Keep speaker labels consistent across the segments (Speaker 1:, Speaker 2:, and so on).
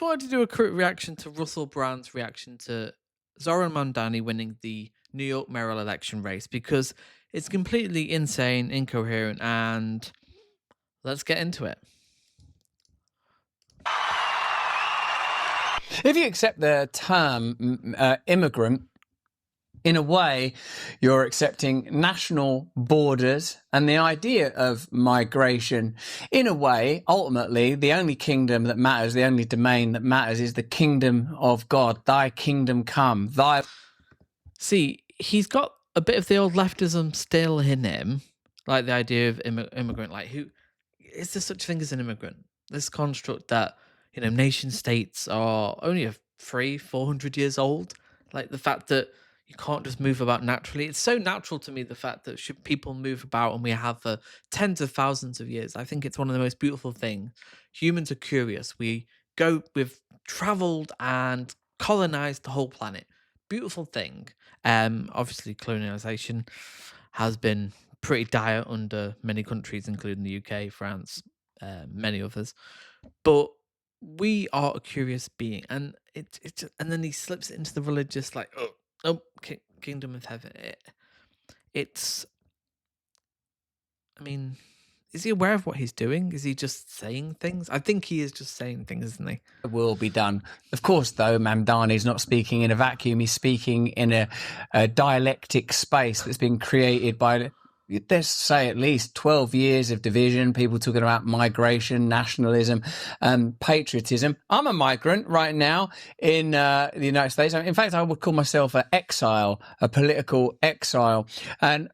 Speaker 1: wanted to do a quick reaction to Russell Brand's reaction to Zohran Mamdani winning the New York mayoral election race because it's completely insane, incoherent, and let's get into it.
Speaker 2: If you accept the term immigrant, in a way, you're accepting national borders and the idea of migration. In a way, ultimately, the only kingdom that matters, the only domain that matters is the kingdom of God. Thy kingdom come.
Speaker 1: See, he's got a bit of the old leftism still in him, like the idea of immigrant. Like, who is there such thing as an immigrant? This construct that nation states are only 400 years old. Like the fact that you can't just move about naturally. It's so natural to me, the fact that should people move about, and we have for tens of thousands of years. I think it's one of the most beautiful things. Humans are curious. We've traveled and colonized the whole planet. Beautiful thing. Obviously colonialization has been pretty dire under many countries, including the UK, France, many others. But we are a curious being, and and then he slips it into the religious, like, kingdom of heaven. It's, I mean, is he aware of what he's doing? Is he just saying things? I think he is just saying things, isn't he?
Speaker 2: Will be done. Of course, though, Mamdani is not speaking in a vacuum. He's speaking in a dialectic space that's been created by, let's say, at least 12 years of division, people talking about migration, nationalism, patriotism. I'm a migrant right now in the United States. In fact, I would call myself an exile, a political exile. And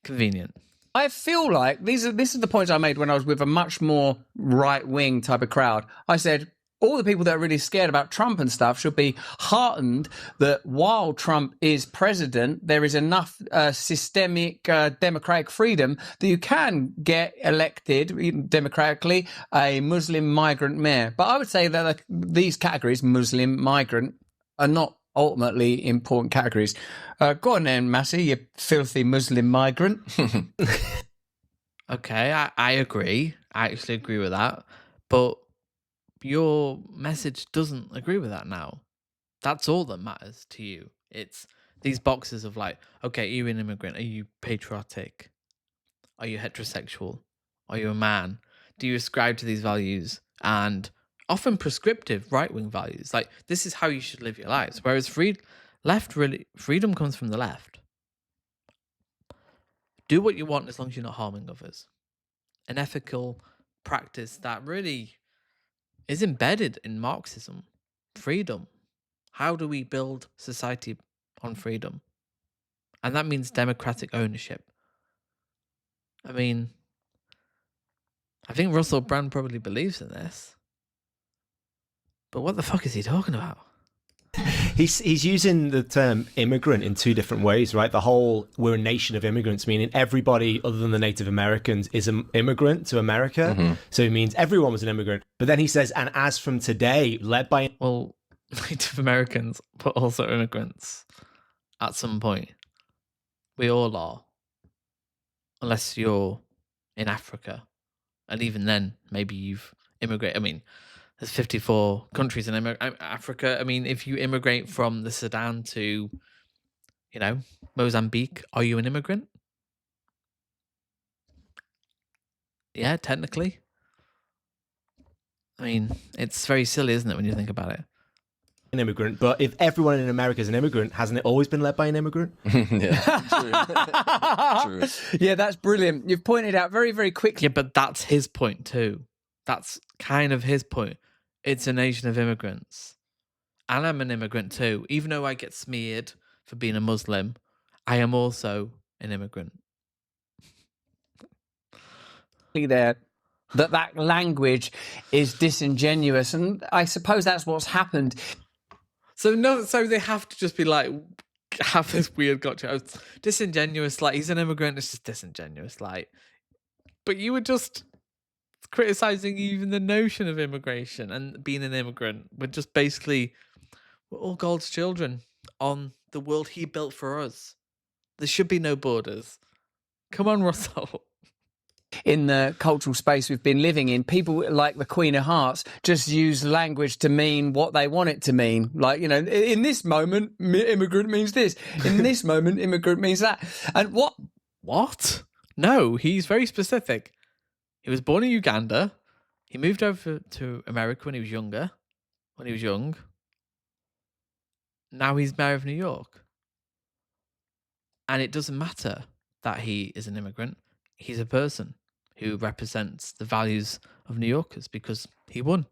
Speaker 1: Convenient.
Speaker 2: I feel like this is the points I made when I was with a much more right-wing type of crowd. I said, all the people that are really scared about Trump and stuff should be heartened that while Trump is president, there is enough systemic democratic freedom that you can get elected democratically a Muslim migrant mayor. But I would say that these categories, Muslim, migrant, are not ultimately important categories. Go on then, Massey, you filthy Muslim migrant.
Speaker 1: Okay, I agree. I actually agree with that. But your message doesn't agree with that now. That's all that matters to you. It's these boxes of like, okay, are you an immigrant? Are you patriotic? Are you heterosexual? Are you a man? Do you ascribe to these values? And often prescriptive right-wing values. Like, this is how you should live your lives. Whereas freedom comes from the left. Do what you want as long as you're not harming others. An ethical practice that really is embedded in Marxism. Freedom. How do we build society on freedom? And that means democratic ownership. I mean, I think Russell Brand probably believes in this. But what the fuck is he talking about?
Speaker 3: He's using the term immigrant in two different ways, right? The whole we're a nation of immigrants, meaning everybody other than the Native Americans is an immigrant to America. Mm-hmm. So it means everyone was an immigrant. But then he says, and as from today, led by...
Speaker 1: Well, Native Americans, but also immigrants at some point. We all are. Unless you're in Africa. And even then, maybe you've immigrated. I mean, there's 54 countries in Africa. I mean, if you immigrate from the Sudan to, Mozambique, are you an immigrant? Yeah, technically. I mean, it's very silly, isn't it, when you think about it?
Speaker 3: An immigrant, but if everyone in America is an immigrant, hasn't it always been led by an immigrant?
Speaker 2: Yeah, true. Yeah, that's brilliant. You've pointed out very, very quickly.
Speaker 1: Yeah, but that's his point too. That's kind of his point. It's a nation of immigrants. And I'm an immigrant too. Even though I get smeared for being a Muslim, I am also an immigrant.
Speaker 2: There, that language is disingenuous, and I suppose that's what's happened.
Speaker 1: So they have to just be like, have this weird gotcha. It's disingenuous, like he's an immigrant, it's just disingenuous, like. But you were just criticizing even the notion of immigration and being an immigrant. We're just basically, we're all God's children on the world he built for us. There should be no borders. Come on, Russell.
Speaker 2: in the cultural space we've been living in, people like the Queen of Hearts just use language to mean what they want it to mean. Like, you know, in this moment, immigrant means this. In this moment, immigrant means that. And
Speaker 1: What? No, he's very specific. He was born in Uganda. He moved over to America when he was younger. When he was young. Now he's mayor of New York. And it doesn't matter that he is an immigrant. He's a person who represents the values of New Yorkers because he won.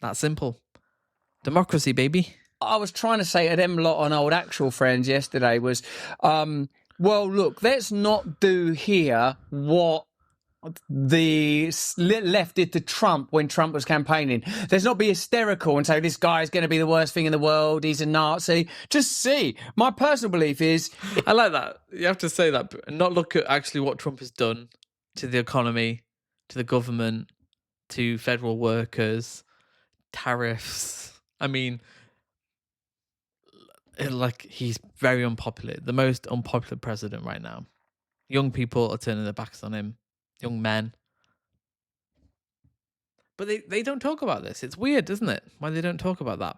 Speaker 1: That simple. Democracy, baby.
Speaker 2: I was trying to say to them lot on Old Actual Friends yesterday was, well, look, let's not do here what the left did to Trump when Trump was campaigning. Let's not be hysterical and say this guy's going to be the worst thing in the world. He's a Nazi. Just see. My personal belief is...
Speaker 1: I like that. You have to say that and not look at actually what Trump has done to the economy, to the government, to federal workers, tariffs. I mean, like, he's very unpopular. The most unpopular president right now. Young people are turning their backs on him. Young men. But they don't talk about this. It's weird, isn't it? Why they don't talk about that.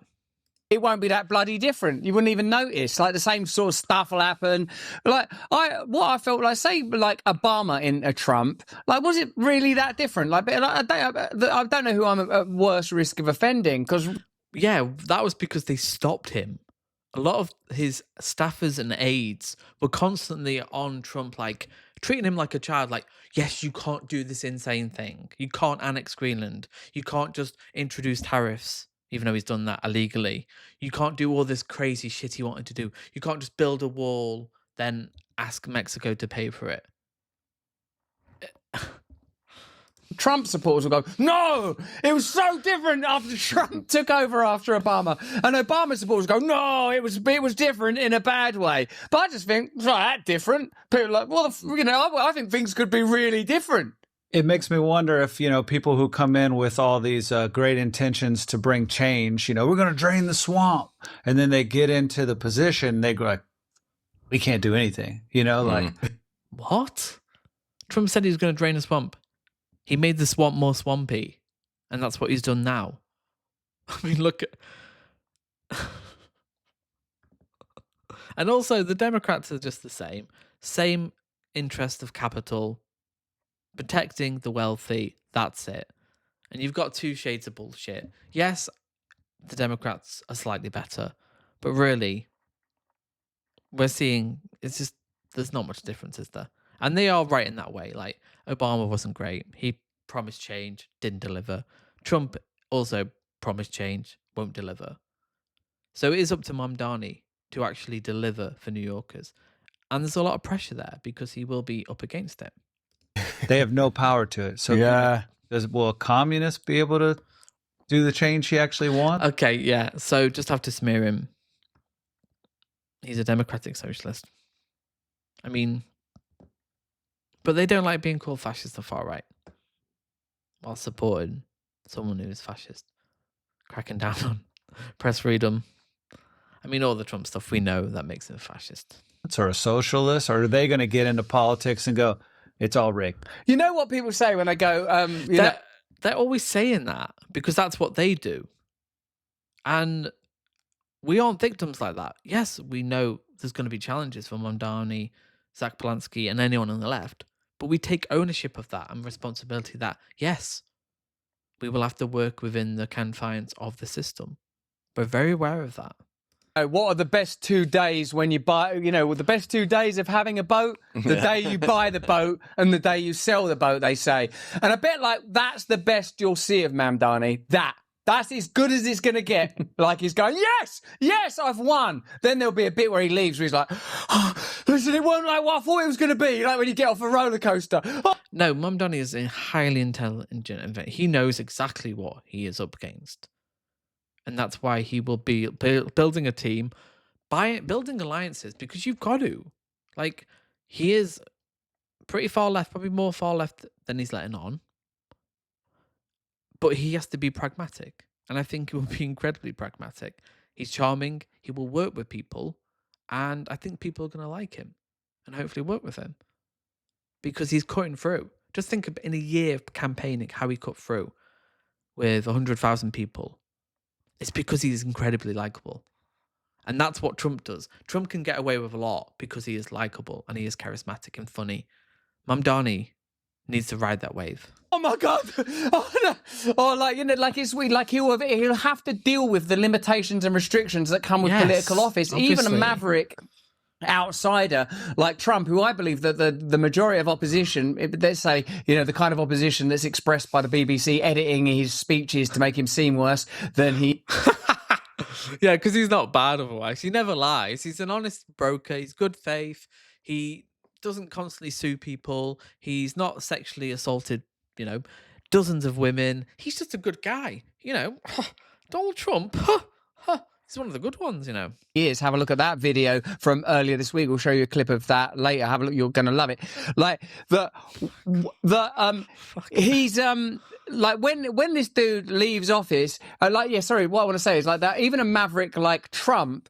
Speaker 2: It won't be that bloody different. You wouldn't even notice. Like, the same sort of stuff will happen. Like, what I felt like, say, like Obama in a Trump, like, was it really that different? Like, I don't know who I'm at worse risk of offending, because...
Speaker 1: Yeah, that was because they stopped him. A lot of his staffers and aides were constantly on Trump, like, treating him like a child, like, yes, you can't do this insane thing. You can't annex Greenland. You can't just introduce tariffs, even though he's done that illegally. You can't do all this crazy shit he wanted to do. You can't just build a wall, then ask Mexico to pay for it.
Speaker 2: Trump supporters will go, no, it was so different after Trump took over after Obama. And Obama supporters go, no, it was different in a bad way. But I just think, it's not that different. People are like, well, you know, I think things could be really different.
Speaker 4: It makes me wonder if, you know, people who come in with all these great intentions to bring change, you know, we're going to drain the swamp. And then they get into the position, they go like, we can't do anything, you know, like.
Speaker 1: What? Trump said he was going to drain the swamp. He made the swamp more swampy, and that's what he's done now. I mean, look at... And also, the Democrats are just the same. Same interest of capital, protecting the wealthy, that's it. And you've got two shades of bullshit. Yes, the Democrats are slightly better, but really, we're seeing, it's just, there's not much difference, is there? And they are right in that way. Like, Obama wasn't great. He promised change, didn't deliver. Trump also promised change, won't deliver. So it is up to Mamdani to actually deliver for New Yorkers. And there's a lot of pressure there because he will be up against it.
Speaker 4: They have no power to it. So
Speaker 2: Yeah.
Speaker 4: will a communist be able to do the change he actually wants?
Speaker 1: Okay, yeah. So just have to smear him. He's a democratic socialist. I mean... But they don't like being called fascist or far right while supporting someone who is fascist. Cracking down on press freedom. I mean, all the Trump stuff we know that makes him a fascist.
Speaker 4: Or a socialist? Or are they going to get into politics and go, it's all rigged?
Speaker 2: You know what people say when they go,
Speaker 1: They're always saying that because that's what they do. And we aren't victims like that. Yes, we know there's going to be challenges for Mamdani, Zach Polanski, and anyone on the left. But we take ownership of that and responsibility that, yes, we will have to work within the confines of the system. We're very aware of that.
Speaker 2: what are the best 2 days when you buy, you know, the best 2 days of having a boat? The day you buy the boat and the day you sell the boat, they say. And I bet, like, that's the best you'll see of Mamdani. That's as good as it's going to get. Like, he's going, yes, I've won. Then there'll be a bit where he leaves where he's like, listen, it wasn't like what I thought it was going to be. Like when you get off a roller coaster.
Speaker 1: No, Mamdani is a highly intelligent. He knows exactly what he is up against. And that's why he will be building a team, building alliances, because you've got to. Like, he is pretty far left, probably more far left than he's letting on. But he has to be pragmatic. And I think he will be incredibly pragmatic. He's charming. He will work with people. And I think people are going to like him and hopefully work with him. Because he's cutting through. Just think of in a year of campaigning how he cut through with 100,000 people. It's because he's incredibly likable. And that's what Trump does. Trump can get away with a lot because he is likable and he is charismatic and funny. Mamdani needs to ride that wave.
Speaker 2: Oh my God! Oh, no. Oh, like, you know, like it's weird. Like he'll have to deal with the limitations and restrictions that come with
Speaker 1: Yes,
Speaker 2: political office. Even a
Speaker 1: obviously.
Speaker 2: maverick outsider like Trump, who I believe that the majority of opposition, let's say, you know, the kind of opposition that's expressed by the BBC editing his speeches to make him seem worse than he.
Speaker 1: Yeah, because he's not bad otherwise. He never lies. He's an honest broker. He's good faith. He doesn't constantly sue people. He's not sexually assaulted, you know, dozens of women. He's just a good guy. You know, Donald Trump, he's one of the good ones, you know.
Speaker 2: Years. Have a look at that video from earlier this week. We'll show you a clip of that later. Have a look. You're going to love it. Like he's like when this dude leaves office, what I want to say is like that. Even a maverick like Trump.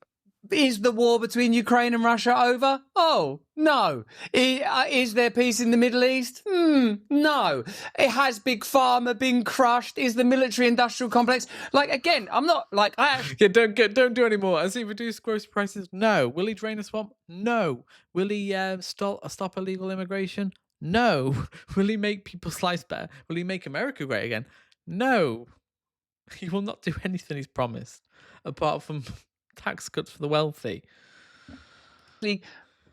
Speaker 2: Is the war between Ukraine and Russia over? Oh, no. Is there peace in the Middle East? No. Has Big Pharma been crushed? Is the military-industrial complex... Like, again, I'm not... Like, I actually...
Speaker 1: Yeah, don't do any more. Has he reduced gross prices? No. Will he drain a swamp? No. Will he stop illegal immigration? No. Will he make people's lives better? Will he make America great again? No. He will not do anything he's promised, apart from... tax cuts for the wealthy.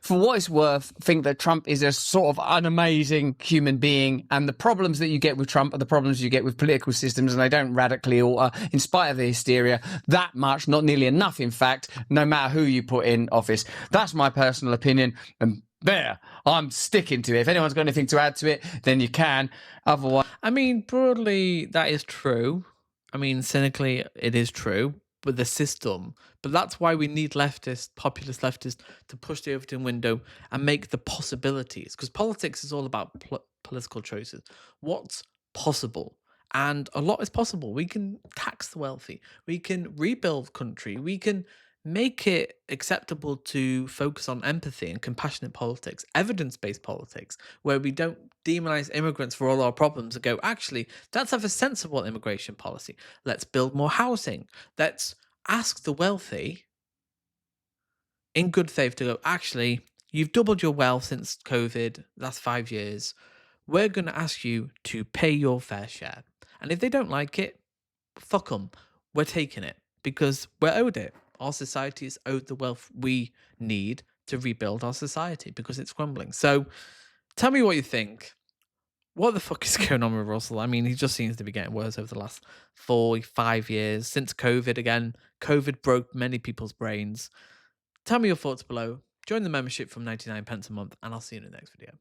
Speaker 2: For what it's worth, think that Trump is a sort of an amazing human being, and the problems that you get with Trump are the problems you get with political systems, and they don't radically alter, in spite of the hysteria, that much, not nearly enough, in fact, no matter who you put in office. That's my personal opinion, and there, I'm sticking to it. If anyone's got anything to add to it, then you can. Otherwise...
Speaker 1: I mean, broadly, that is true. I mean, cynically, it is true. With the system, but that's why we need leftists, populist leftists, to push the Overton window and make the possibilities, because politics is all about political choices. What's possible? And a lot is possible. We can tax the wealthy, we can rebuild country, we can make it acceptable to focus on empathy and compassionate politics, evidence-based politics, where we don't demonize immigrants for all our problems and go, actually, let's have a sensible immigration policy. Let's build more housing. Let's ask the wealthy in good faith to go, actually, you've doubled your wealth since COVID, that's 5 years. We're going to ask you to pay your fair share. And if they don't like it, fuck them. We're taking it because we're owed it. Our society is owed the wealth we need to rebuild our society because it's crumbling. So tell me what you think. What the fuck is going on with Russell? I mean, he just seems to be getting worse over the last 4-5 years. Since COVID again, COVID broke many people's brains. Tell me your thoughts below. Join the membership from 99 pence a month, and I'll see you in the next video.